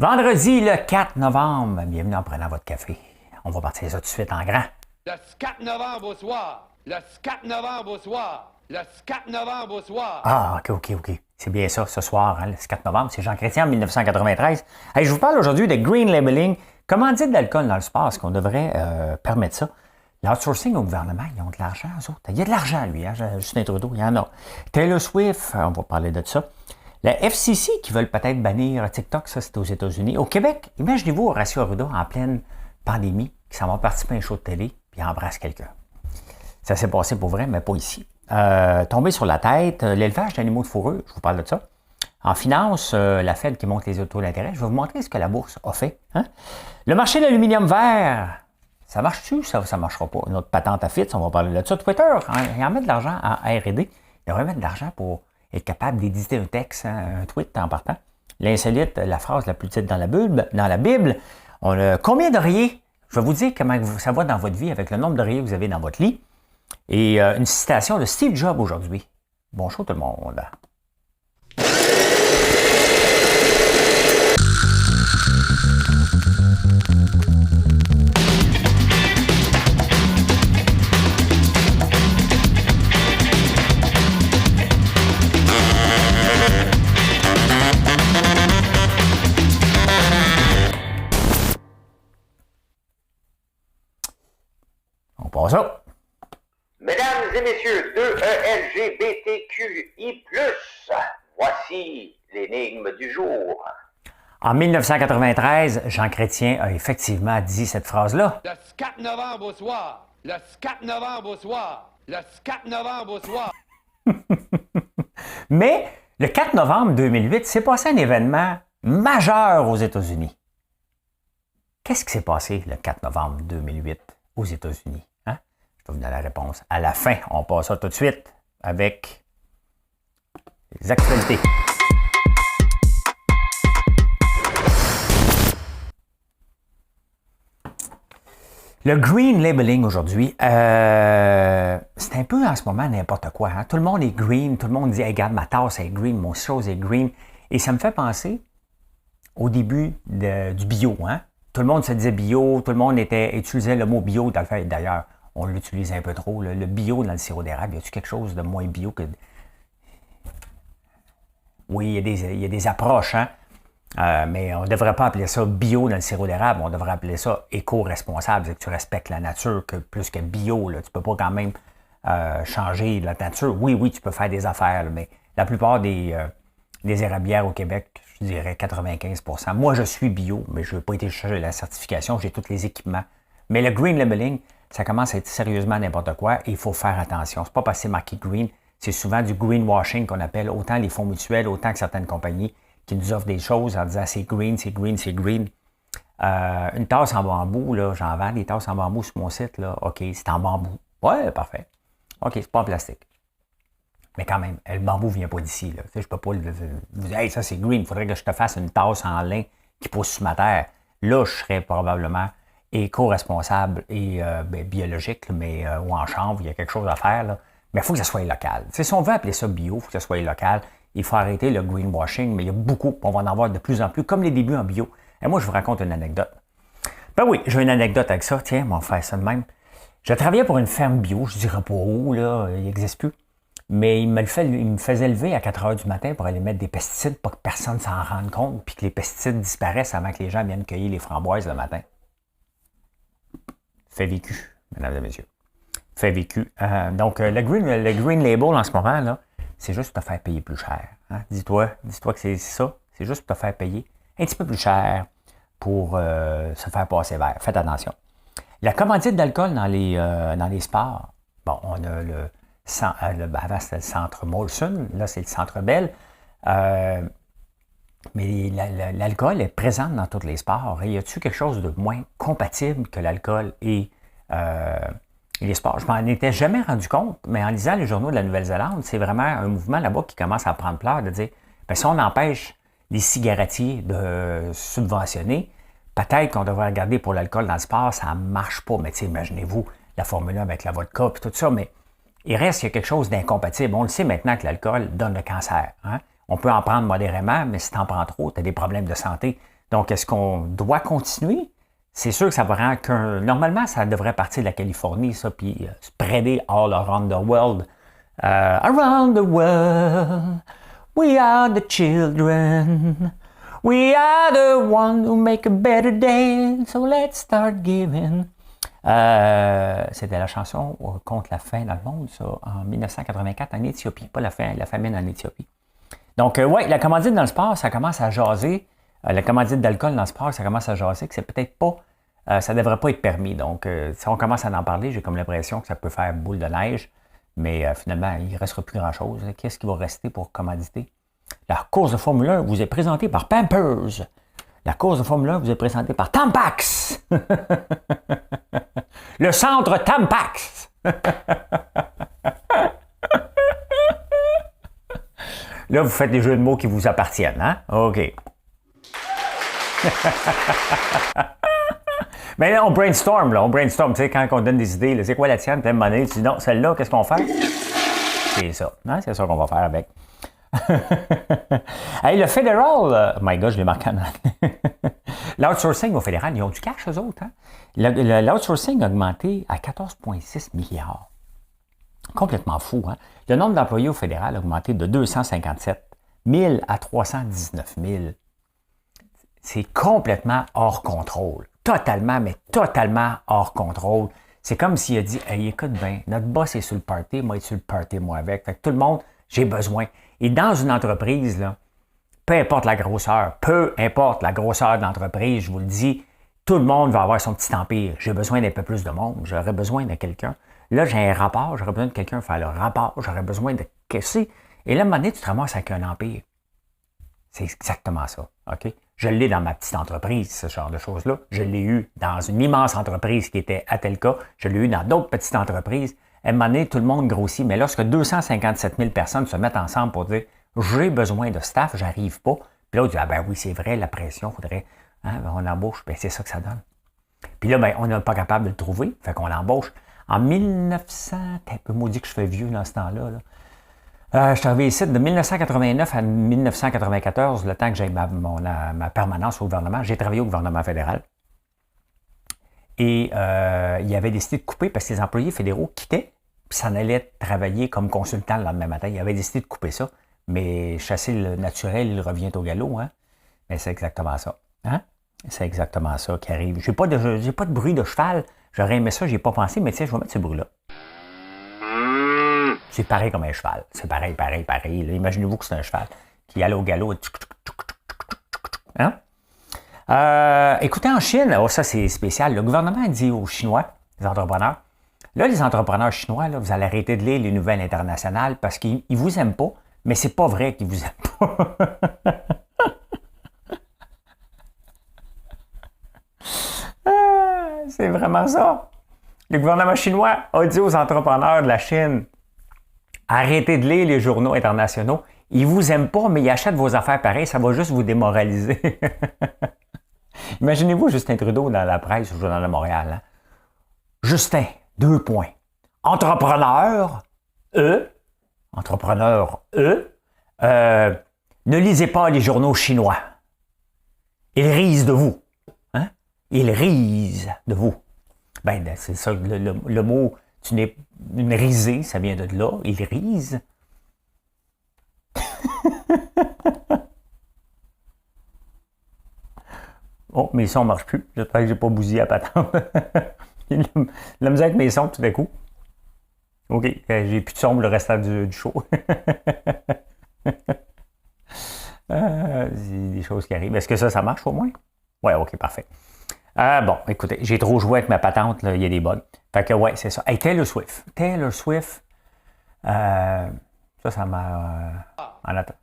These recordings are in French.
Vendredi le 4 novembre, bienvenue en prenant votre café. On va partir ça tout de suite en grand. Le 4 novembre au soir. Le 4 novembre au soir. Le 4 novembre au soir. Ah, OK. C'est bien ça, ce soir, hein, le 4 novembre. C'est Jean Chrétien en 1993. Hey, je vous parle aujourd'hui de Green Labeling. Comment dire de l'alcool dans le sport? Est-ce qu'on devrait permettre ça? L'outsourcing au gouvernement, ils ont de l'argent, eux autres. Il y a de l'argent, lui, hein, Justin Trudeau, il y en a. Taylor Swift, on va parler de ça. La FCC qui veulent peut-être bannir TikTok, ça c'est aux États-Unis. Au Québec, imaginez-vous Horacio Arruda en pleine pandémie, qui s'en va participer à un show de télé, puis il embrasse quelqu'un. Ça s'est passé pour vrai, mais pas ici. Tomber sur la tête, l'élevage d'animaux de fourrure, je vous parle de ça. En finance, la Fed qui monte les taux d'intérêt, je vais vous montrer ce que la bourse a fait. Hein? Le marché de l'aluminium vert, ça marche-tu? Ça ne marchera pas. Notre patente à Fitz, on va parler de ça. Twitter, il en met de l'argent en R&D. Il devrait mettre de l'argent pour être capable d'éditer un texte, un tweet en partant. L'insolite, la phrase la plus dite dans la Bible, combien d'oreillers? Je vais vous dire comment ça va dans votre vie avec le nombre d'oreillers que vous avez dans votre lit. Et une citation de Steve Jobs aujourd'hui. Bonjour tout le monde. On passe ça. Mesdames et messieurs, 2ELGBTQI+, voici l'énigme du jour. En 1993, Jean Chrétien a effectivement dit cette phrase-là. Le 4 novembre au soir. Le 4 novembre au soir. Le 4 novembre au soir. Mais le 4 novembre 2008, s'est passé un événement majeur aux États-Unis. Qu'est-ce qui s'est passé le 4 novembre 2008 aux États-Unis? Hein? Je vais vous donner la réponse à la fin. On passe ça tout de suite avec les actualités. Le green labeling aujourd'hui, c'est un peu en ce moment n'importe quoi. Hein? Tout le monde est green, tout le monde dit hey, « regarde, ma tasse est green, mon chose est green ». Et ça me fait penser au début du bio. Hein? Tout le monde se disait bio, tout le monde utilisait le mot bio. D'ailleurs, on l'utilise un peu trop. Le bio dans le sirop d'érable, y a-t-il quelque chose de moins bio que... Oui, il y a des approches, hein? Mais on ne devrait pas appeler ça bio dans le sirop d'érable, on devrait appeler ça éco-responsable, c'est que tu respectes la nature plus que bio. Là. Tu ne peux pas quand même changer la nature. Oui, tu peux faire des affaires, là, mais la plupart des érablières au Québec, je dirais 95%. Moi, je suis bio, mais je n'ai pas été chercher la certification, j'ai tous les équipements. Mais le green labeling, ça commence à être sérieusement n'importe quoi et il faut faire attention. C'est pas parce que c'est marqué green, c'est souvent du greenwashing qu'on appelle, autant les fonds mutuels, autant que certaines compagnies qui nous offrent des choses en disant c'est green. Une tasse en bambou, là, j'en vends des tasses en bambou sur mon site, là. OK, c'est en bambou. Ouais, parfait. OK, c'est pas en plastique. Mais quand même, le bambou ne vient pas d'ici. Là. Tu sais, je peux pas vous dire, hey, ça c'est green, il faudrait que je te fasse une tasse en lin qui pousse sur ma terre. Là, je serais probablement éco-responsable et biologique, mais ou en chanvre, il y a quelque chose à faire. Là. Mais il faut que ça soit local. Tu sais, si on veut appeler ça bio, il faut que ça soit local. Il faut arrêter le greenwashing, mais il y a beaucoup, on va en avoir de plus en plus, comme les débuts en bio. Et moi, je vous raconte une anecdote. Ben oui, j'ai une anecdote avec ça. Tiens, on va faire ça de même. Je travaillais pour une ferme bio, je dirais pas où, là, il n'existe plus. Mais il me faisait lever à 4 heures du matin pour aller mettre des pesticides, pas que personne s'en rende compte, puis que les pesticides disparaissent avant que les gens viennent cueillir les framboises le matin. Fait vécu, mesdames et messieurs. Fait vécu. Donc, le green label en ce moment, là, c'est juste pour te faire payer plus cher. Hein? Dis-toi que c'est ça. C'est juste pour te faire payer un petit peu plus cher pour se faire passer vert. Faites attention. La commandite d'alcool dans les sports, bon, on a avant c'était le centre Molson, là c'est le centre Bell. Mais l'alcool est présent dans tous les sports. Et y a-t-il quelque chose de moins compatible que l'alcool et les sports? Je m'en étais jamais rendu compte, mais en lisant les journaux de la Nouvelle-Zélande, c'est vraiment un mouvement là-bas qui commence à prendre place de dire, bien, si on empêche les cigarettiers de subventionner, peut-être qu'on devrait regarder pour l'alcool dans le sport, ça ne marche pas. Mais imaginez-vous la Formule 1 avec la vodka et tout ça, mais il reste qu'il y a quelque chose d'incompatible. On le sait maintenant que l'alcool donne le cancer. Hein? On peut en prendre modérément, mais si tu en prends trop, tu as des problèmes de santé. Donc, est-ce qu'on doit continuer? C'est sûr que ça va rendre qu'un... Normalement, ça devrait partir de la Californie, ça, puis spreader all around the world. Around the world, we are the children. We are the ones who make a better day, so let's start giving. C'était la chanson contre la faim dans le monde, ça, en 1984 en Éthiopie, pas la famine en Éthiopie. Donc, oui, la commandite dans le sport, ça commence à jaser. La commandite d'alcool dans le sport, ça commence à jaser, que c'est peut-être pas, ça devrait pas être permis. Donc, si on commence à en parler, j'ai comme l'impression que ça peut faire boule de neige, mais finalement, il ne restera plus grand-chose. Qu'est-ce qui va rester pour commanditer? La course de Formule 1 vous est présentée par Pampers. La course de Formule 1 vous est présentée par Tampax. Le centre Tampax. Là, vous faites des jeux de mots qui vous appartiennent, hein? OK. Mais là, on brainstorm, tu sais, quand on donne des idées, là, c'est quoi la tienne? Puis à un moment donné, tu dis non, celle-là, qu'est-ce qu'on fait? C'est ça, hein? C'est ça qu'on va faire avec. Hey, le fédéral, my God, je l'ai marqué en anglais. L'outsourcing au fédéral, ils ont du cash, eux autres. Hein? L'outsourcing a augmenté à 14,6 milliards. Complètement fou. Hein? Le nombre d'employés au fédéral a augmenté de 257 000 à 319 000. C'est complètement hors contrôle. Totalement, mais totalement hors contrôle. C'est comme s'il a dit, hey, écoute bien, notre boss est sur le party, moi, je suis sur le party, moi, avec. Fait que tout le monde, j'ai besoin. Et dans une entreprise, là, peu importe la grosseur d'entreprise, je vous le dis, tout le monde va avoir son petit empire. J'ai besoin d'un peu plus de monde. J'aurais besoin de quelqu'un. Là, j'ai un rapport. J'aurais besoin de quelqu'un pour faire le rapport. J'aurais besoin de caisser. Et là, à un moment donné, tu te ramasses avec un empire. C'est exactement ça. OK? Je l'ai dans ma petite entreprise, ce genre de choses-là. Je l'ai eu dans une immense entreprise qui était à tel cas. Je l'ai eu dans d'autres petites entreprises. À un moment donné, tout le monde grossit. Mais lorsque 257 000 personnes se mettent ensemble pour dire « j'ai besoin de staff, j'arrive pas », puis là, on dit « ah ben oui, c'est vrai, la pression, il faudrait... Hein, on embauche. » Ben c'est ça que ça donne. Puis là, ben, on n'est pas capable de le trouver. Fait qu'on l'embauche. En 1900, t'es un peu maudit que je fais vieux dans ce temps-là. Je suis arrivé ici de 1989 à 1994, le temps que j'ai ma permanence au gouvernement. J'ai travaillé au gouvernement fédéral. Et il avait décidé de couper parce que les employés fédéraux quittaient, puis s'en allaient travailler comme consultant le lendemain matin. Il avait décidé de couper ça. Mais chasser le naturel, il revient au galop. Hein? Mais c'est exactement ça. Hein? C'est exactement ça qui arrive. J'ai pas de bruit de cheval. J'aurais aimé ça, j'ai pas pensé, mais tiens, je vais mettre ce bruit-là. C'est pareil comme un cheval. C'est pareil. Là, imaginez-vous que c'est un cheval qui allait au galop. Hein? Écoutez, en Chine, ça c'est spécial. Le gouvernement a dit aux Chinois, les entrepreneurs, là, les entrepreneurs chinois, là, vous allez arrêter de lire les nouvelles internationales parce qu'ils ne vous aiment pas, mais c'est pas vrai qu'ils vous aiment pas. C'est vraiment ça. Le gouvernement chinois a dit aux entrepreneurs de la Chine, arrêtez de lire les journaux internationaux. Ils ne vous aiment pas, mais ils achètent vos affaires pareil, ça va juste vous démoraliser. Imaginez-vous Justin Trudeau dans la presse au Journal de Montréal. Hein? Justin, 2 points. Entrepreneur, ne lisez pas les journaux chinois. Ils risent de vous. Hein? Ils risent de vous. Ben, c'est ça, le mot, une risée, ça vient de là. Ils risent. Oh, mes sons ne marchent plus. J'espère que je n'ai pas bousillé à patente. La misère avec mes sons tout à coup. OK, j'ai plus de son pour le restant du show. C'est des choses qui arrivent. Est-ce que ça marche au moins? Ouais, OK, parfait. Bon, écoutez, j'ai trop joué avec ma patente, là, il y a des bugs. Fait que ouais, c'est ça. Hey, Taylor Swift, ça m'a... en attendant.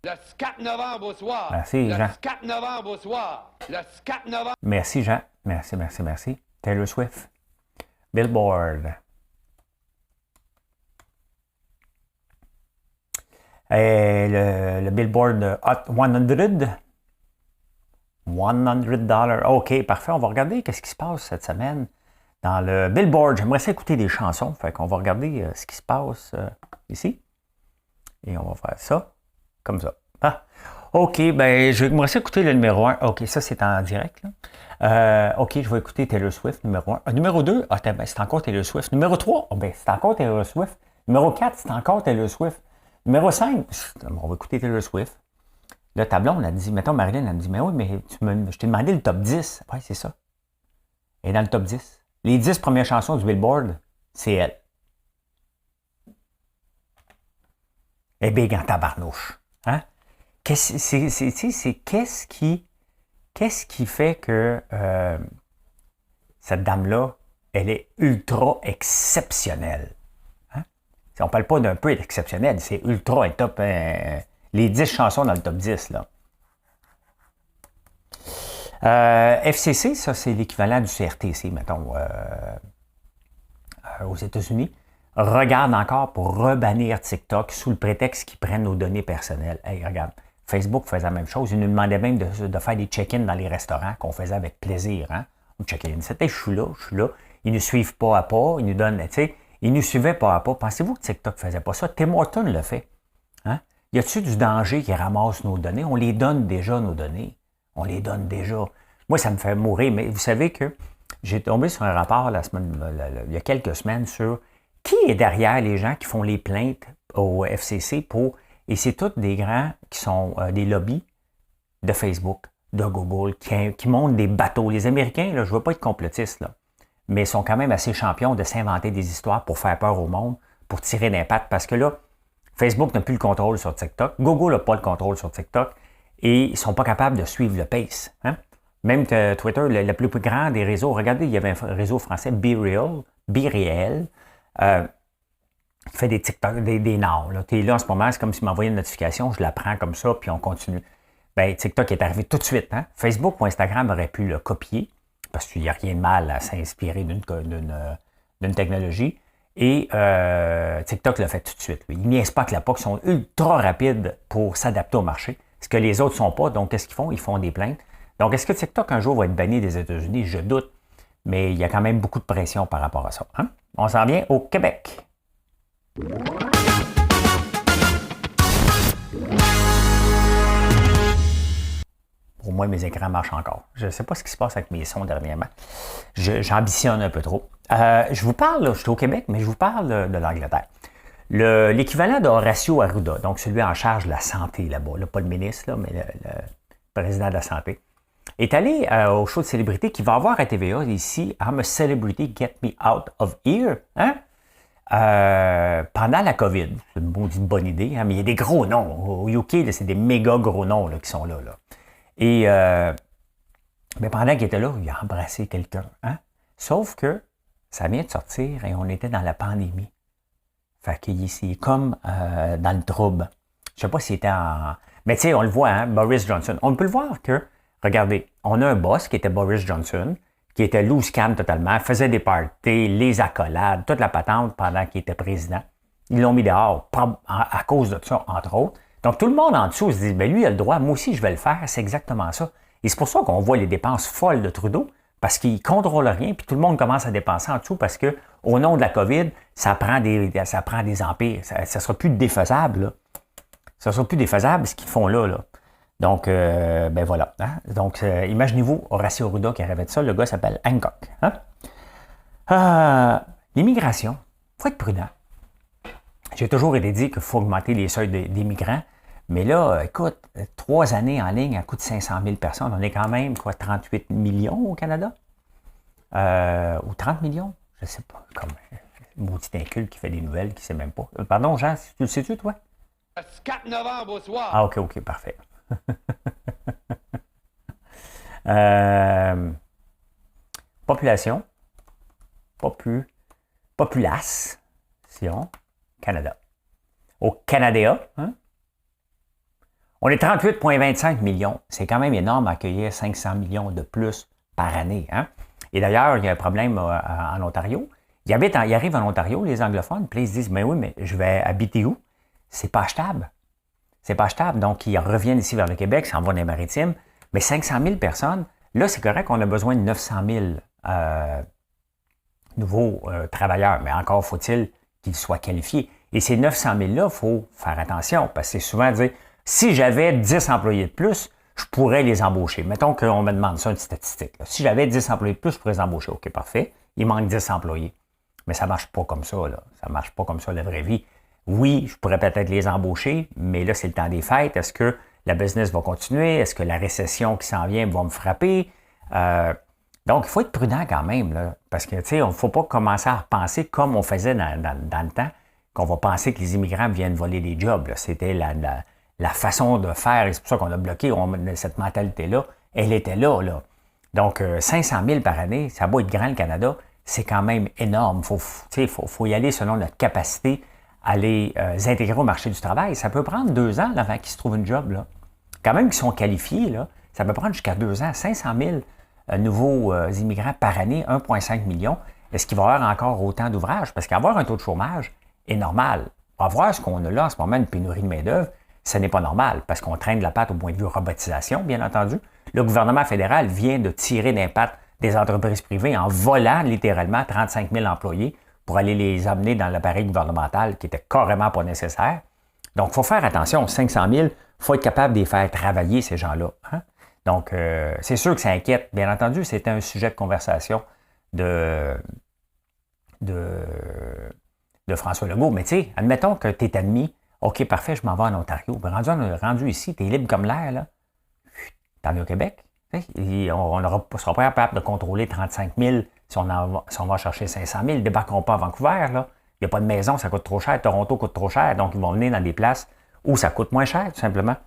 Le 4 novembre au soir. Merci, Jean. Le 4 novembre au soir. Le 4 novembre. Merci, Jean. Merci. Taylor Swift. Billboard. Et le Billboard Hot 100. $100. OK, parfait. On va regarder qu'est-ce qui se passe cette semaine dans le Billboard. J'aimerais ça écouter des chansons. Fait qu'on va regarder ce qui se passe ici. Et on va faire ça. Comme ça. Ah. OK, ben, je vais écouter le numéro 1. OK, ça, c'est en direct, là. OK, je vais écouter Taylor Swift, numéro 1. Numéro 2, ben, c'est encore Taylor Swift. Numéro 3, ben, c'est encore Taylor Swift. Numéro 4, c'est encore Taylor Swift. Numéro 5, on va écouter Taylor Swift. Là, ta blonde, elle dit, mettons, Marilyn, elle me dit, mais oui, mais je t'ai demandé le top 10. Oui, c'est ça. Elle est dans le top 10. Les 10 premières chansons du Billboard, c'est elle. Elle est big en tabarnouche. Hein? Qu'est-ce qui fait que cette dame-là, elle est ultra exceptionnelle? Hein? On ne parle pas d'un peu exceptionnel, c'est ultra top. Les 10 chansons dans le top 10, là. FCC, ça, c'est l'équivalent du CRTC, mettons, aux États-Unis. Regarde encore pour rebannir TikTok sous le prétexte qu'ils prennent nos données personnelles. Hey, regarde, Facebook faisait la même chose. Ils nous demandaient même de faire des check-in dans les restaurants qu'on faisait avec plaisir. Hein? On check-in. C'était je suis là. Ils nous suivent pas à pas. Ils nous donnent, tu sais, ils nous suivaient pas à pas. Pensez-vous que TikTok faisait pas ça? Tim Hortons le fait. Hein? Y a-t-il du danger qui ramasse nos données? On les donne déjà, nos données. On les donne déjà. Moi, ça me fait mourir. Mais vous savez que j'ai tombé sur un rapport il y a quelques semaines sur qui est derrière les gens qui font les plaintes au FCC pour... Et c'est tous des grands qui sont des lobbies de Facebook, de Google, qui montent des bateaux. Les Américains, là, je ne veux pas être complotiste, là, mais ils sont quand même assez champions de s'inventer des histoires pour faire peur au monde, pour tirer d'impact. Parce que là, Facebook n'a plus le contrôle sur TikTok. Google n'a pas le contrôle sur TikTok. Et ils ne sont pas capables de suivre le pace. Hein? Même que Twitter, le plus grand des réseaux, regardez, il y avait un réseau français, BeReal, qui fait des TikTok, des noms. Tu es là en ce moment, c'est comme s'il m'envoyait une notification, je la prends comme ça, puis on continue. Ben, TikTok est arrivé tout de suite. Hein? Facebook ou Instagram auraient pu le copier, parce qu'il n'y a rien de mal à s'inspirer d'une technologie. Et TikTok l'a fait tout de suite. Lui. Ils niaisent pas que la POC sont ultra rapides pour s'adapter au marché, ce que les autres ne sont pas. Donc, qu'est-ce qu'ils font? Ils font des plaintes. Donc, est-ce que TikTok un jour va être banni des États-Unis? Je doute. Mais il y a quand même beaucoup de pression par rapport à ça. Hein? On s'en vient au Québec. Pour moi, mes écrans marchent encore. Je ne sais pas ce qui se passe avec mes sons dernièrement. J'ambitionne un peu trop. Je vous parle, je suis au Québec, mais je vous parle de l'Angleterre. L'équivalent d'Horacio Arruda, donc celui en charge de la santé là-bas, là, pas le ministre, là, mais le président de la santé, est allé au show de célébrité qui va avoir à TVA ici, I'm a Celebrity, Get Me Out of Here, hein? Pendant la COVID. C'est une bonne idée, hein? Mais il y a des gros noms. Au UK, là, c'est des méga gros noms là, qui sont là. Et mais pendant qu'il était là, il a embrassé quelqu'un. Hein? Sauf que ça vient de sortir et on était dans la pandémie. Fait qu'il est comme dans le trouble. Je sais pas s'il était en... Mais tu sais, on le voit, hein, Boris Johnson. On peut le voir que, regardez, on a un boss qui était Boris Johnson, qui était loose canne totalement, faisait des parties, les accolades, toute la patente pendant qu'il était président. Ils l'ont mis dehors à cause de ça, entre autres. Donc, tout le monde en dessous se dit, ben lui, il a le droit, moi aussi, je vais le faire. C'est exactement ça. Et c'est pour ça qu'on voit les dépenses folles de Trudeau, parce qu'il ne contrôle rien, puis tout le monde commence à dépenser en dessous parce que, au nom de la COVID, ça prend des empires. Ça ne sera plus défaisable, là. Ça ne sera plus défaisable ce qu'ils font là. Donc, ben voilà. Hein? Donc, imaginez-vous Horacio Arruda qui rêvait de ça. Le gars s'appelle Hancock. Hein? L'immigration, il faut être prudent. J'ai toujours été dit qu'il faut augmenter les seuils des migrants. Mais là, écoute, 3 années en ligne à coût de 500 000 personnes. On est quand même, 38 millions au Canada? Ou 30 millions? Je ne sais pas. Comme un maudit inculte qui fait des nouvelles, qui ne sait même pas. Pardon, Jean, tu le sais-tu, toi? Le 4 novembre au soir. Ah, OK, parfait. Population. Population. Canada. Au Canada, hein? On est 38,25 millions. C'est quand même énorme d'accueillir 500 millions de plus par année. Hein? Et d'ailleurs, il y a un problème en Ontario. Ils arrivent en Ontario, les anglophones, puis ils se disent, mais oui, mais je vais habiter où? C'est pas achetable. C'est pas achetable. Donc, ils reviennent ici vers le Québec, s'en vont dans les maritimes. Mais 500 000 personnes, là, c'est correct qu'on a besoin de 900 000 nouveaux travailleurs. Mais encore faut-il qu'ils soient qualifiés. Et ces 900 000-là, il faut faire attention, parce que c'est souvent dire, Si j'avais 10 employés de plus, je pourrais les embaucher. Mettons qu'on me demande ça, une statistique. Là. Si j'avais 10 employés de plus, je pourrais les embaucher. OK, parfait. Il manque 10 employés. Mais ça ne marche pas comme ça. Là. Ça ne marche pas comme ça, la vraie vie. Oui, je pourrais peut-être les embaucher, mais là, c'est le temps des fêtes. Est-ce que la business va continuer? Est-ce que la récession qui s'en vient va me frapper? Donc, il faut être prudent quand même, là, parce que, tu sais, il ne faut pas commencer à repenser comme on faisait dans le temps, qu'on va penser que les immigrants viennent voler des jobs. Là. C'était la façon de faire, et c'est pour ça qu'on a bloqué cette mentalité-là. Elle était là, là. Donc, 500 000 par année, ça va être grand, le Canada, c'est quand même énorme. Il faut y aller selon notre capacité à les intégrer au marché du travail. Ça peut prendre 2 ans là, avant qu'ils se trouvent une job. Là. Quand même qu'ils sont qualifiés, là, ça peut prendre jusqu'à 2 ans. 500 000 nouveaux immigrants par année, 1,5 million. Est-ce qu'il va y avoir encore autant d'ouvrages? Parce qu'avoir un taux de chômage est normal. Avoir ce qu'on a là en ce moment, une pénurie de main-d'œuvre, ce n'est pas normal parce qu'on traîne de la patte au point de vue robotisation, bien entendu. Le gouvernement fédéral vient de tirer d'impact des entreprises privées en volant littéralement 35 000 employés pour aller les amener dans l'appareil gouvernemental qui était carrément pas nécessaire. Donc, il faut faire attention. 500 000, il faut être capable de les faire travailler, ces gens-là. Hein? Donc, c'est sûr que ça inquiète. Bien entendu, c'était un sujet de conversation de François Legault. Mais tu sais, admettons que tu es admis. OK, parfait, je m'en vais en Ontario. Rendu ici, tu es libre comme l'air, là. T'en es au Québec. On ne sera pas capable de contrôler 35 000 si on va chercher 500 000. Ils ne débarqueront pas à Vancouver, là. Il n'y a pas de maison, ça coûte trop cher. Toronto coûte trop cher. Donc, ils vont venir dans des places où ça coûte moins cher, tout simplement.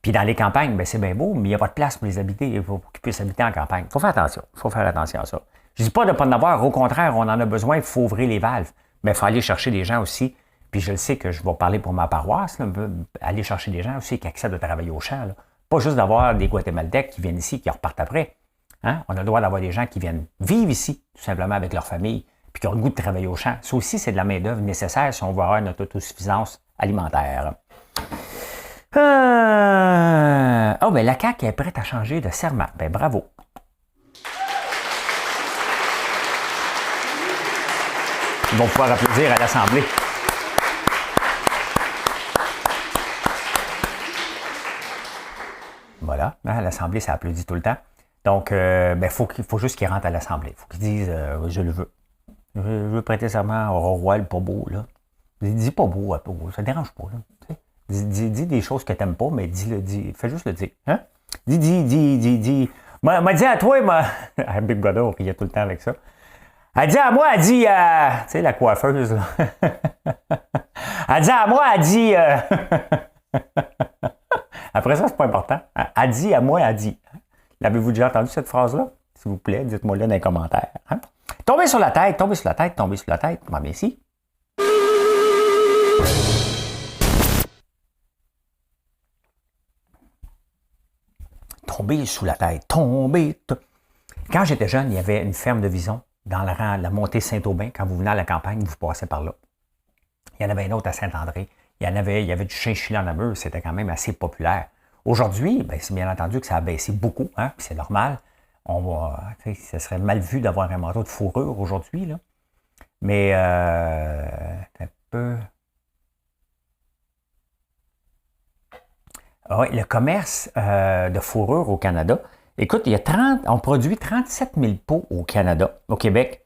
Puis dans les campagnes, bien, c'est bien beau, mais il n'y a pas de place pour les habiter, pour qu'ils puissent habiter en campagne. Il faut faire attention. Il faut faire attention à ça. Je ne dis pas de ne pas en avoir. Au contraire, on en a besoin. Il faut ouvrir les valves. Mais il faut aller chercher des gens aussi. Puis je le sais que je vais parler pour ma paroisse. Là, aller chercher des gens aussi qui acceptent de travailler au champ. Là. Pas juste d'avoir des Guatémaltèques qui viennent ici, qui repartent après. Hein? On a le droit d'avoir des gens qui viennent vivre ici, tout simplement avec leur famille, puis qui ont le goût de travailler au champ. Ça aussi, c'est de la main-d'œuvre nécessaire si on veut avoir notre autosuffisance alimentaire. Oh, bien, la CAQ est prête à changer de serment. Bien, bravo. Ils vont pouvoir applaudir à l'Assemblée. Voilà. À l'Assemblée, ça applaudit tout le temps. Donc, il faut juste qu'ils rentrent à l'Assemblée. Il faut qu'ils disent je le veux. Je veux prêter serment au roi, le pas beau. Là. Dis pas beau, ça ne dérange pas. Là. Dis des choses que tu n'aimes pas, mais dis, fais juste le dire. Hein? Dis. M'a dit à toi, Big Brother, on riait tout le temps avec ça. Elle dit à moi, elle dit, tu sais, la coiffeuse, là. Elle dit à moi, elle dit, après ça, c'est pas important. Elle dit à moi, elle dit. L'avez-vous déjà entendu cette phrase-là? S'il vous plaît, dites-moi-le dans les commentaires. Hein? Tombez sur la tête. Moi, bien ici. Tomber sous la tête. Quand j'étais jeune, il y avait une ferme de Vison dans la montée Saint-Aubin. Quand vous venez à la campagne, vous passez par là. Il y en avait une autre à Saint-André. Il y avait du chinchilla en Namur. C'était quand même assez populaire. Aujourd'hui, ben, c'est bien entendu que ça a baissé beaucoup. Hein, puis c'est normal. Ça serait mal vu d'avoir un manteau de fourrure aujourd'hui. Là. Mais un peu... Oui, le commerce de fourrure au Canada. Écoute, on produit 37 000 peaux au Canada, au Québec,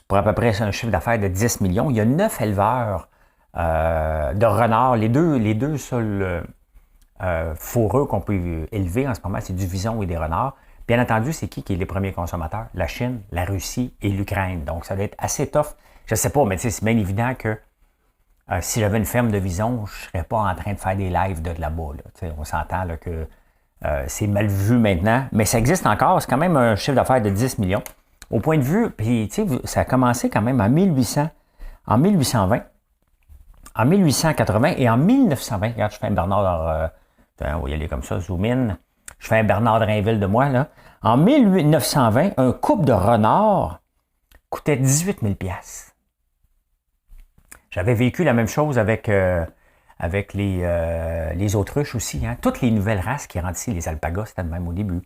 pour à peu près un chiffre d'affaires de 10 millions. Il y a 9 éleveurs de renards. Les deux seuls fourrures qu'on peut élever en ce moment, c'est du vison et des renards. Bien entendu, c'est qui est les premiers consommateurs? La Chine, la Russie et l'Ukraine. Donc, ça va être assez tough. Je ne sais pas, mais c'est bien évident que si j'avais une ferme de vison, je ne serais pas en train de faire des lives de là-bas. Là. On s'entend là, que c'est mal vu maintenant, mais ça existe encore. C'est quand même un chiffre d'affaires de 10 millions. Au point de vue, puis ça a commencé quand même en 1800, en 1820, en 1880 et en 1920. Regarde, je fais un Bernard, on va y aller comme ça, zoom in. Je fais un Bernard Drainville de moi. Là. En 1920, un couple de renards coûtait 18 000 $. J'avais vécu la même chose avec les autruches aussi. Hein. Toutes les nouvelles races qui rentrent ici, les alpagas, c'était le même au début.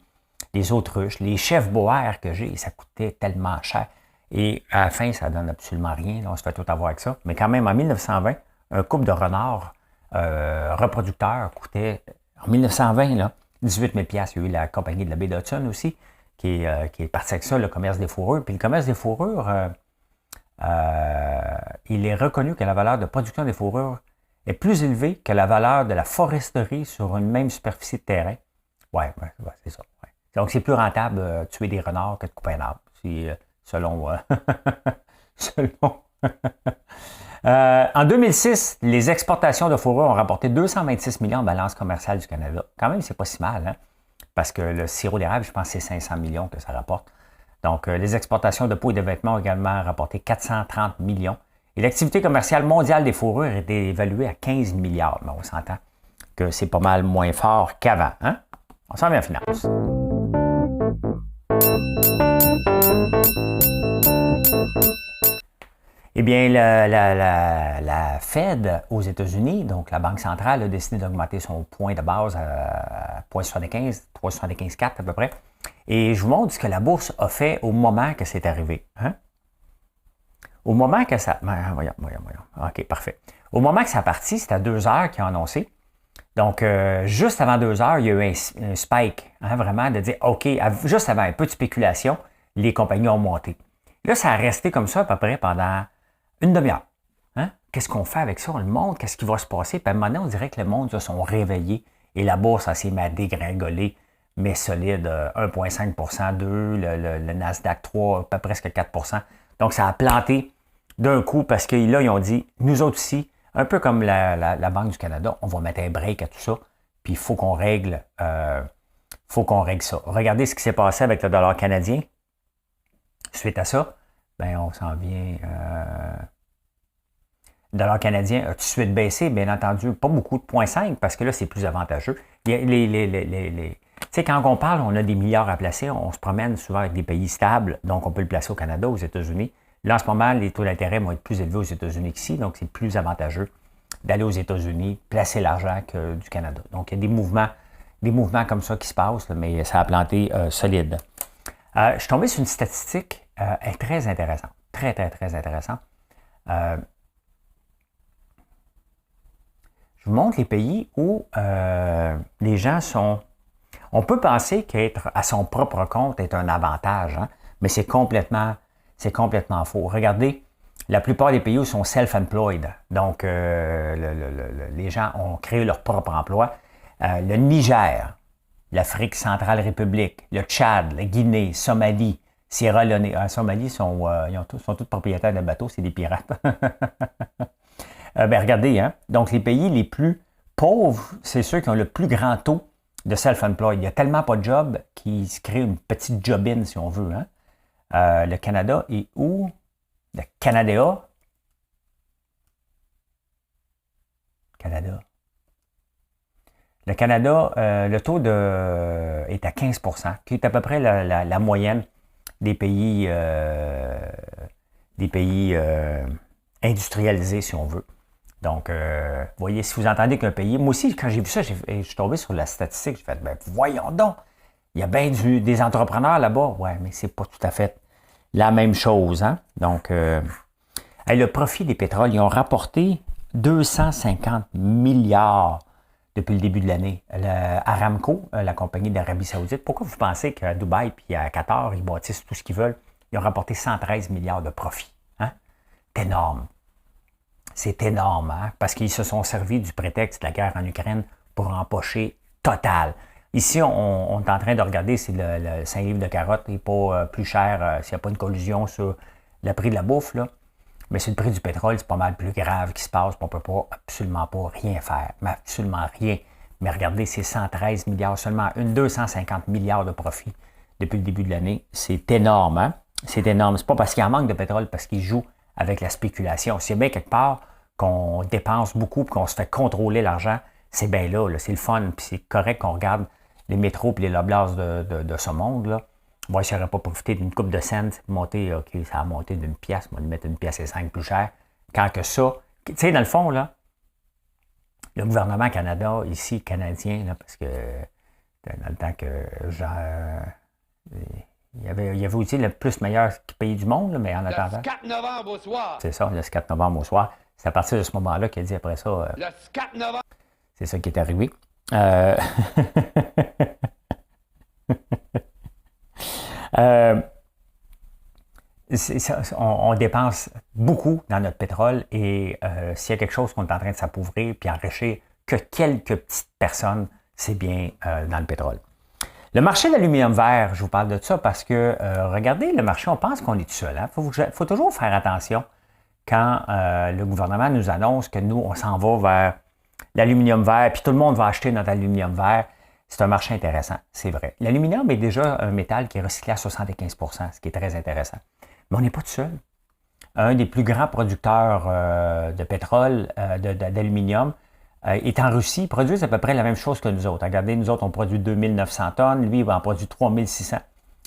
Les autruches, les chefs boers que j'ai, ça coûtait tellement cher. Et à la fin, ça donne absolument rien. Là, on se fait tout avoir avec ça. Mais quand même, en 1920, un couple de renards reproducteur coûtait, en 1920, là, 18 000 $. Il y a eu la compagnie de la baie d'Hudson aussi, qui est partie avec ça, le commerce des fourrures. Puis le commerce des fourrures, il est reconnu que la valeur de production des fourrures est plus élevée que la valeur de la foresterie sur une même superficie de terrain. Ouais, c'est ça. Ouais. Donc, c'est plus rentable de tuer des renards que de couper un arbre. Selon... selon... en 2006, les exportations de fourrure ont rapporté 226 millions de balance commerciale du Canada. Quand même, c'est pas si mal, hein? Parce que le sirop d'érable, je pense que c'est 500 millions que ça rapporte. Donc, les exportations de peaux et de vêtements ont également rapporté 430 millions. Et l'activité commerciale mondiale des fourrures était évaluée à 15 milliards. Mais on s'entend que c'est pas mal moins fort qu'avant. Hein? On s'en vient en finance. Eh bien, la Fed aux États-Unis, donc la Banque centrale, a décidé d'augmenter son point de base à 0,75, 3,75,4 à peu près. Et je vous montre ce que la bourse a fait au moment que c'est arrivé. Hein? Au moment que ça... Voyons. OK, parfait. Au moment que ça a parti, c'était à 2 heures qu'ils ont annoncé. Donc, juste avant 2 heures, il y a eu un spike, hein, vraiment, de dire, OK, juste avant un peu de spéculation, les compagnies ont monté. Là, ça a resté comme ça à peu près pendant une demi-heure. Hein? Qu'est-ce qu'on fait avec ça? On le montre, qu'est-ce qui va se passer? Puis à un moment donné, on dirait que le monde se sont réveillés et la bourse s'est mise à dégringoler, mais solide, 1,5 %, 2, le Nasdaq 3, pas presque 4 %. Donc, ça a planté d'un coup parce que là, ils ont dit, nous autres ici, un peu comme la Banque du Canada, on va mettre un break à tout ça, puis il faut qu'on règle ça. Regardez ce qui s'est passé avec le dollar canadien. Suite à ça, ben on s'en vient. Le dollar canadien a tout de suite baissé, bien entendu, pas beaucoup de 0,5 parce que là, c'est plus avantageux. Tu sais, quand on parle, on a des milliards à placer, on se promène souvent avec des pays stables, donc on peut le placer au Canada, aux États-Unis. Là, en ce moment, les taux d'intérêt vont être plus élevés aux États-Unis qu'ici, donc c'est plus avantageux d'aller aux États-Unis, placer l'argent que du Canada. Donc, il y a des mouvements comme ça qui se passent, là, mais ça a planté solide. Je suis tombé sur une statistique très intéressante. Très, très, très intéressante. Je vous montre les pays où les gens sont... On peut penser qu'être à son propre compte est un avantage, hein, mais c'est complètement faux. Regardez, la plupart des pays où sont self-employed, donc les gens ont créé leur propre emploi. Le Niger, l'Afrique centrale république, le Tchad, la Guinée, Somalie, Sierra Leone. En Somalie, sont tous propriétaires de bateaux, c'est des pirates. Regardez, hein? Donc les pays les plus pauvres, c'est ceux qui ont le plus grand taux de self-employed. Il n'y a tellement pas de job qu'ils se créent une petite job-in, si on veut. Hein? Le Canada est où? Le Canada. Le Canada, le taux est à 15 %, qui est à peu près la moyenne des pays industrialisés, si on veut. Donc, vous voyez, si vous entendez qu'un pays... Moi aussi, quand j'ai vu ça, je suis tombé sur la statistique, j'ai fait, voyons donc, il y a bien des entrepreneurs là-bas. Ouais, mais c'est pas tout à fait la même chose. Hein? Donc, le profit des pétroles, ils ont rapporté 250 milliards depuis le début de l'année. Aramco, la compagnie d'Arabie Saoudite, pourquoi vous pensez qu'à Dubaï et à Qatar, ils bâtissent tout ce qu'ils veulent? Ils ont rapporté 113 milliards de profit. Hein? C'est énorme. C'est énorme, hein? Parce qu'ils se sont servis du prétexte de la guerre en Ukraine pour empocher total. Ici, on est en train de regarder si le 5 livres de carottes n'est pas plus cher, s'il n'y a pas une collusion sur le prix de la bouffe. Là. Mais sur le prix du pétrole, c'est pas mal plus grave qui se passe. On ne peut absolument pas rien faire. Mais absolument rien. Mais regardez, c'est 113 milliards, seulement 250 milliards de profit depuis le début de l'année. C'est énorme, hein? C'est énorme. C'est pas parce qu'il y en manque de pétrole, parce qu'ils jouent avec la spéculation. S'il y a bien quelque part qu'on dépense beaucoup et qu'on se fait contrôler l'argent, c'est bien là, c'est le fun. Puis c'est correct qu'on regarde les métros et les loblaws de ce monde. Là. Moi, si je n'aurais pas profité d'une coupe de cents, monter, OK, ça a monté d'une pièce, on va lui mettre une pièce et 5 plus cher. Quand que ça, tu sais, dans le fond, là, le gouvernement Canada, ici, canadien, là, parce que dans le temps que il y avait aussi le plus meilleur pays du monde, là, mais en attendant. Le 4 novembre au soir. C'est ça, le 4 novembre au soir. C'est à partir de ce moment-là qu'il a dit après ça. Le 4 novembre. C'est ça qui est arrivé. On dépense beaucoup dans notre pétrole et s'il y a quelque chose qu'on est en train de s'appauvrir puis enrichir que quelques petites personnes, c'est bien dans le pétrole. Le marché de l'aluminium vert, je vous parle de ça parce que, regardez, le marché, on pense qu'on est tout seul. Il faut toujours faire attention quand le gouvernement nous annonce que nous, on s'en va vers l'aluminium vert, puis tout le monde va acheter notre aluminium vert. C'est un marché intéressant, c'est vrai. L'aluminium est déjà un métal qui est recyclé à 75 %, ce qui est très intéressant. Mais on n'est pas tout seul. Un des plus grands producteurs de pétrole, d'aluminium, est en Russie. Ils produisent à peu près la même chose que nous autres. Regardez, nous autres, on produit 2900 tonnes. Lui, il va en produire 3600.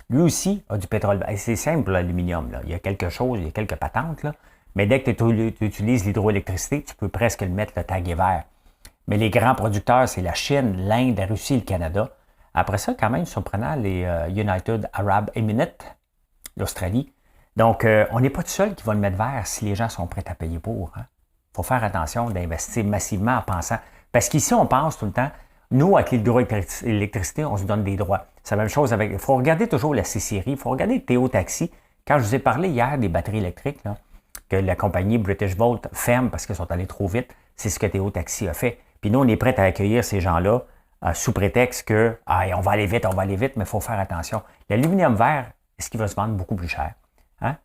Lui aussi a du pétrole. Et c'est simple, l'aluminium. Il y a quelque chose, il y a quelques patentes. Là. Mais dès que tu utilises l'hydroélectricité, tu peux presque le mettre le taguer vert. Mais les grands producteurs, c'est la Chine, l'Inde, la Russie et le Canada. Après ça, quand même, surprenant, les United Arab Emirates, l'Australie. Donc, on n'est pas tout seul qui va le mettre vert si les gens sont prêts à payer pour. Il faut faire attention d'investir massivement en pensant. Parce qu'ici, on pense tout le temps, nous, avec l'hydroélectricité, on se donne des droits. C'est la même chose avec. Il faut regarder toujours la C-Série, il faut regarder Théo Taxi. Quand je vous ai parlé hier des batteries électriques, là, que la compagnie British Volt ferme parce qu'ils sont allés trop vite, c'est ce que Théo Taxi a fait. Puis nous, on est prêts à accueillir ces gens-là sous prétexte que on va aller vite, mais il faut faire attention. L'aluminium vert, est-ce qu'il va se vendre beaucoup plus cher? Hein?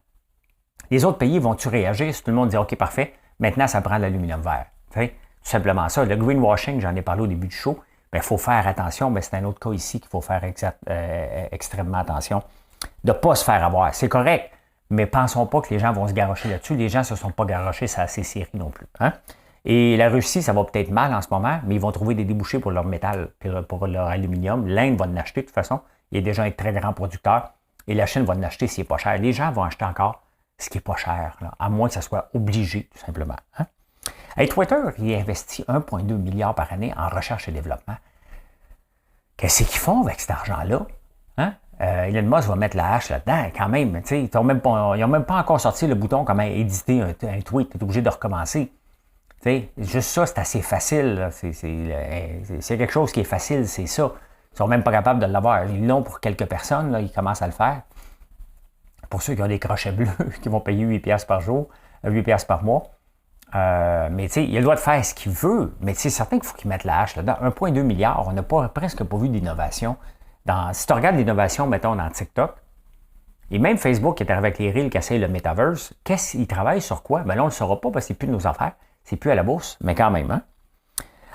Les autres pays vont-tu réagir si tout le monde dit OK, parfait, maintenant ça prend l'aluminium vert? Tout simplement ça. Le greenwashing, j'en ai parlé au début du show, il faut faire attention, mais c'est un autre cas ici qu'il faut faire extrêmement attention. De ne pas se faire avoir. C'est correct, mais pensons pas que les gens vont se garrocher là-dessus. Les gens ne se sont pas garrochés, c'est assez série non plus. Hein? Et la Russie, ça va peut-être mal en ce moment, mais ils vont trouver des débouchés pour leur métal, pour leur aluminium. L'Inde va en acheter de toute façon. Il y a déjà un très grand producteur. Et la Chine va en acheter s'il n'est pas cher. Les gens vont acheter encore ce qui n'est pas cher, là, à moins que ça soit obligé, tout simplement. Hein? Hey, Twitter, il investit 1,2 milliard par année en recherche et développement. Qu'est-ce qu'ils font avec cet argent-là? Hein? Elon Musk va mettre la hache là-dedans, quand même. Ils n'ont même pas encore sorti le bouton comment éditer un tweet. Tu es obligé de recommencer. T'sais, juste ça, c'est assez facile. C'est quelque chose qui est facile, c'est ça. Ils ne sont même pas capables de l'avoir. Ils l'ont pour quelques personnes, là, ils commencent à le faire. Pour ceux qui ont des crochets bleus, qui vont payer 8 $ par jour, 8 $ par mois. Mais il a le droit de faire ce qu'il veut, mais c'est certain qu'il faut qu'il mette la hache là-dedans. 1,2 milliard, on n'a presque pas vu d'innovation. Si tu regardes l'innovation, mettons, dans TikTok, et même Facebook qui est arrivé avec les Reels qui essayent le Metaverse, qu'ils travaillent sur quoi? Là, on ne le saura pas parce que c'est plus de nos affaires. C'est plus à la bourse, mais quand même. Hein?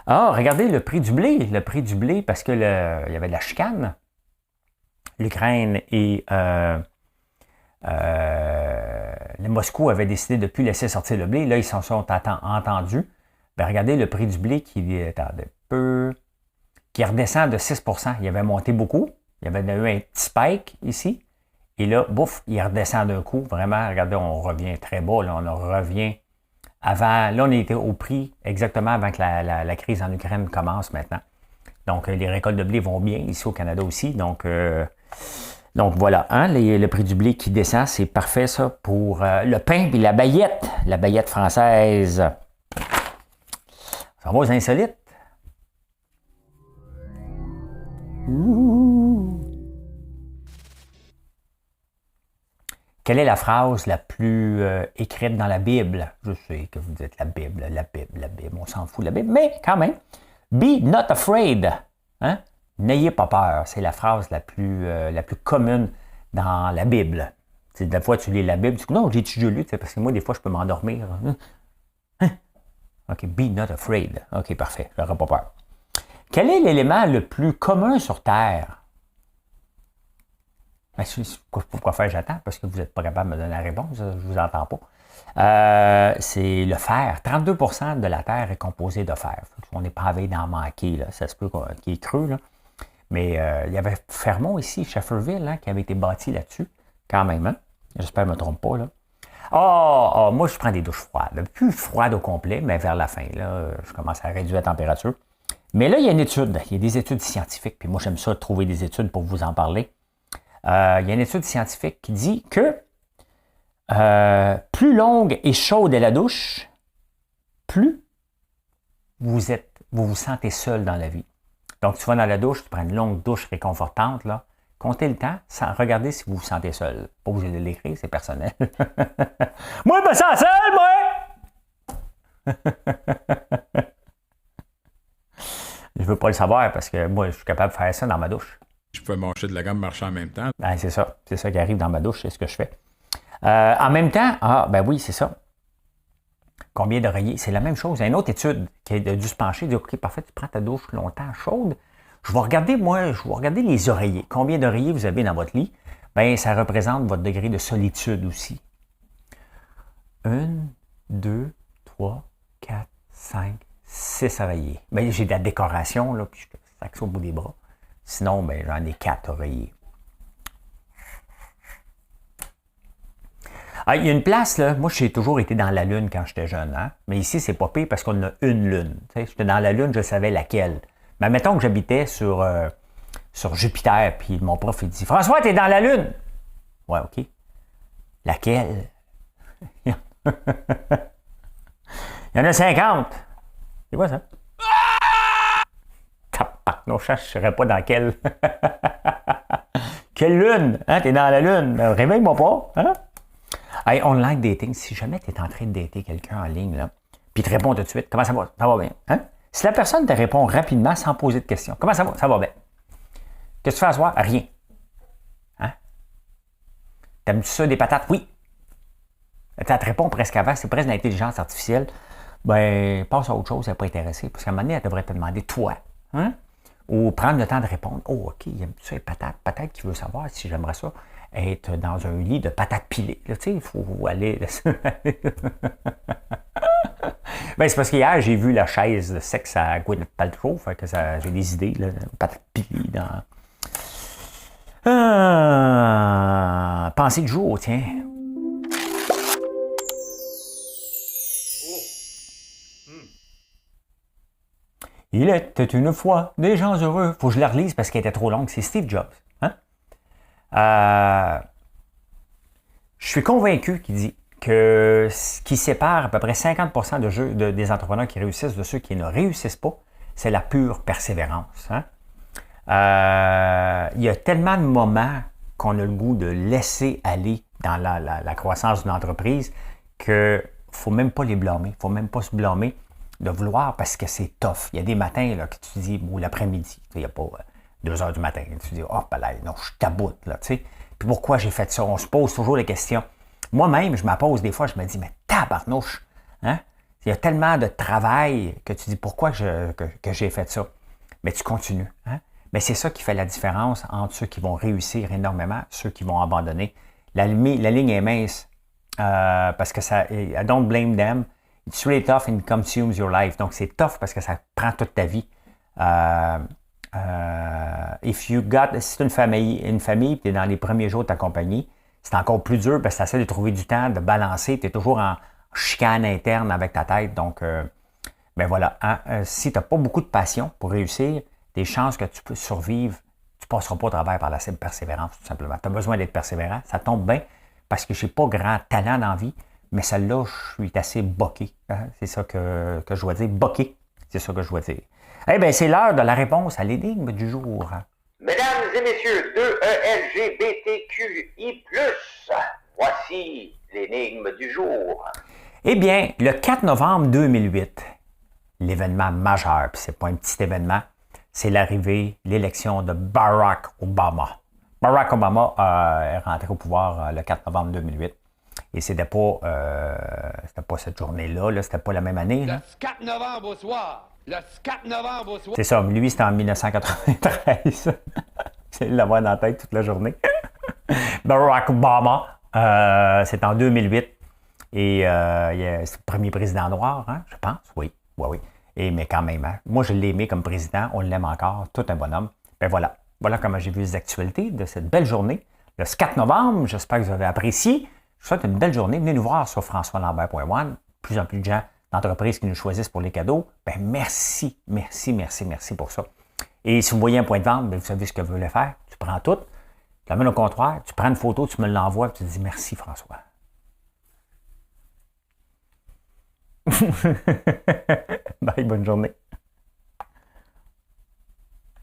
Ah, regardez le prix du blé. Le prix du blé, parce que il y avait de la chicane. L'Ukraine et le Moscou avaient décidé de ne plus laisser sortir le blé. Là, ils s'en sont entendus. Regardez le prix du blé qui redescend de 6 %. Il avait monté beaucoup. Il y avait eu un petit spike ici. Et là, bouf, il redescend d'un coup. Vraiment, regardez, on revient très bas. Là, on revient avant. Là, on était au prix exactement avant que la crise en Ukraine commence maintenant. Donc, les récoltes de blé vont bien ici au Canada aussi. Donc voilà, hein, le prix du blé qui descend, c'est parfait ça pour le pain et la baguette française. Ça va aux insolites. Quelle est la phrase la plus écrite dans la Bible? Je sais que vous dites la Bible, on s'en fout de la Bible, mais quand même. Be not afraid. Hein? N'ayez pas peur. C'est la phrase la plus commune dans la Bible. Des fois, tu lis la Bible, tu dis non, j'ai-tu déjà lu? Parce que moi, des fois, je peux m'endormir. OK, be not afraid. OK, parfait, je n'aurai pas peur. Quel est l'élément le plus commun sur Terre? Pourquoi faire j'attends? Parce que vous n'êtes pas capable de me donner la réponse, je ne vous entends pas. C'est le fer. 32 % de la Terre est composée de fer. On n'est pas à veille d'en manquer, là. Ça se peut qu'il est creux, là. Mais il y avait Fermont ici, Shefferville, hein, qui avait été bâti là-dessus, quand même. Hein? J'espère que je ne me trompe pas. Là. Moi, je prends des douches froides. Plus froides au complet, mais vers la fin, là, je commence à réduire la température. Mais là, il y a une étude. Il y a des études scientifiques. Puis moi, j'aime ça, trouver des études pour vous en parler. Il y a une étude scientifique qui dit que plus longue et chaude est la douche, plus vous vous sentez seul dans la vie. Donc, tu vas dans la douche, tu prends une longue douche réconfortante, là. Comptez le temps, regardez si vous vous sentez seul. Pas obligé de l'écrire, c'est personnel. Moi, je me sens seul, moi! Je veux pas le savoir parce que moi, je suis capable de faire ça dans ma douche. Je pouvais marcher de la gamme, marcher en même temps. Ben, c'est ça. C'est ça qui arrive dans ma douche, c'est ce que je fais. En même temps, ben oui, c'est ça. Combien d'oreillers? C'est la même chose. Il y a une autre étude qui a dû se pencher, dit OK, parfait, tu prends ta douche longtemps chaude. Je vais regarder les oreillers. Combien d'oreillers vous avez dans votre lit? Bien, ça représente votre degré de solitude aussi. 1, 2, 3, 4, 5, 6 oreillers. Bien, j'ai de la décoration, là, puis je sac ça au bout des bras. Sinon, ben, j'en ai 4 oreillers. Ah, il y a une place, là, moi j'ai toujours été dans la Lune quand j'étais jeune, hein? Mais ici, c'est pas pire parce qu'on a une Lune. J'étais dans la Lune, je savais laquelle. Mais mettons que j'habitais sur Jupiter, puis mon prof il dit « François, t'es dans la Lune! » Ouais, OK. Laquelle? Il y en a 50. C'est quoi ça? Non, je ne saurais pas dans quelle. Quelle lune? Hein? T'es dans la lune. Réveille-moi pas. Hein? Hey, online dating, si jamais tu es en train de dater quelqu'un en ligne, là, puis il te répond tout de suite, comment ça va? Ça va bien. Hein? Si la personne te répond rapidement sans poser de questions, comment ça va? Ça va bien. Qu'est-ce que tu fais à soir? Rien. Hein? T'aimes-tu ça des patates? Oui. Ça te répond presque avant, c'est presque de l'intelligence artificielle. Ben, passe à autre chose, elle n'est pas intéressée. Parce qu'à un moment donné, elle devrait te demander, toi, hein? Ou prendre le temps de répondre. Oh, OK, il aime ça les patates. Peut-être qu'il veut savoir si j'aimerais ça être dans un lit de patates pilées. Là, tu sais, il faut aller. Ben, c'est parce qu'hier, j'ai vu la chaise de sexe à Gwyneth Paltrow. Fait que j'ai des idées, là, patates pilées dans. Pensée du jour, tiens. Il était une fois des gens heureux. Faut que je la relise parce qu'elle était trop longue. C'est Steve Jobs. Hein? Je suis convaincu qu'il dit que ce qui sépare à peu près 50% des entrepreneurs qui réussissent de ceux qui ne réussissent pas, c'est la pure persévérance. Hein? Il y a tellement de moments qu'on a le goût de laisser aller dans la croissance d'une entreprise qu'il ne faut même pas les blâmer. Il ne faut même pas se blâmer de vouloir parce que c'est tough. Il y a des matins là, que tu dis, ou l'après-midi, il n'y a pas 2 heures du matin, tu dis, oh, ben non, je taboute, là, tu sais. Puis pourquoi j'ai fait ça? On se pose toujours les questions. Moi-même, je me pose des fois, je me dis, mais tabarnouche, hein? Il y a tellement de travail que tu dis, pourquoi que j'ai fait ça? Mais tu continues, hein? Mais c'est ça qui fait la différence entre ceux qui vont réussir énormément, ceux qui vont abandonner. La ligne est mince, parce que ça, I don't blame them. It's really tough and consumes your life. Donc, c'est tough parce que ça prend toute ta vie. Si c'est une famille, tu es dans les premiers jours de ta compagnie, c'est encore plus dur parce que tu essaies de trouver du temps, de balancer. Tu es toujours en chicane interne avec ta tête. Donc, ben voilà. Hein, si tu n'as pas beaucoup de passion pour réussir, des chances que tu peux survivre, tu ne passeras pas au travers par la persévérance, tout simplement. Tu as besoin d'être persévérant. Ça tombe bien parce que je n'ai pas grand talent dans la vie. Mais celle-là, je suis assez boqué. Hein? C'est ça que je dois dire. Boqué, c'est ça que je dois dire. Eh bien, c'est l'heure de la réponse à l'énigme du jour. Mesdames et messieurs, 2ELGBTQI+, voici l'énigme du jour. Eh bien, le 4 novembre 2008, l'événement majeur, puis c'est pas un petit événement, c'est l'élection de Barack Obama. Barack Obama est rentré au pouvoir le 4 novembre 2008. Et c'était pas cette journée-là, là, c'était pas la même année. Là. Le 4 novembre au soir. Le 4 novembre au soir. C'est ça, lui, c'était en 1993. C'est l'avoir dans la tête toute la journée. Barack Obama, c'est en 2008. Et c'est le premier président noir, hein, je pense. Oui. Mais quand même, hein, moi, je l'ai aimé comme président. On l'aime encore. Tout un bonhomme. Ben voilà. Voilà comment j'ai vu les actualités de cette belle journée. Le 4 novembre, j'espère que vous avez apprécié. Je vous souhaite une belle journée. Venez nous voir sur françoislambert.one. Plus en plus de gens d'entreprises qui nous choisissent pour les cadeaux. Ben merci pour ça. Et si vous voyez un point de vente, ben vous savez ce que vous voulez faire. Tu prends tout, tu l'amènes au comptoir, tu prends une photo, tu me l'envoies et tu te dis merci François. Bye, bonne journée.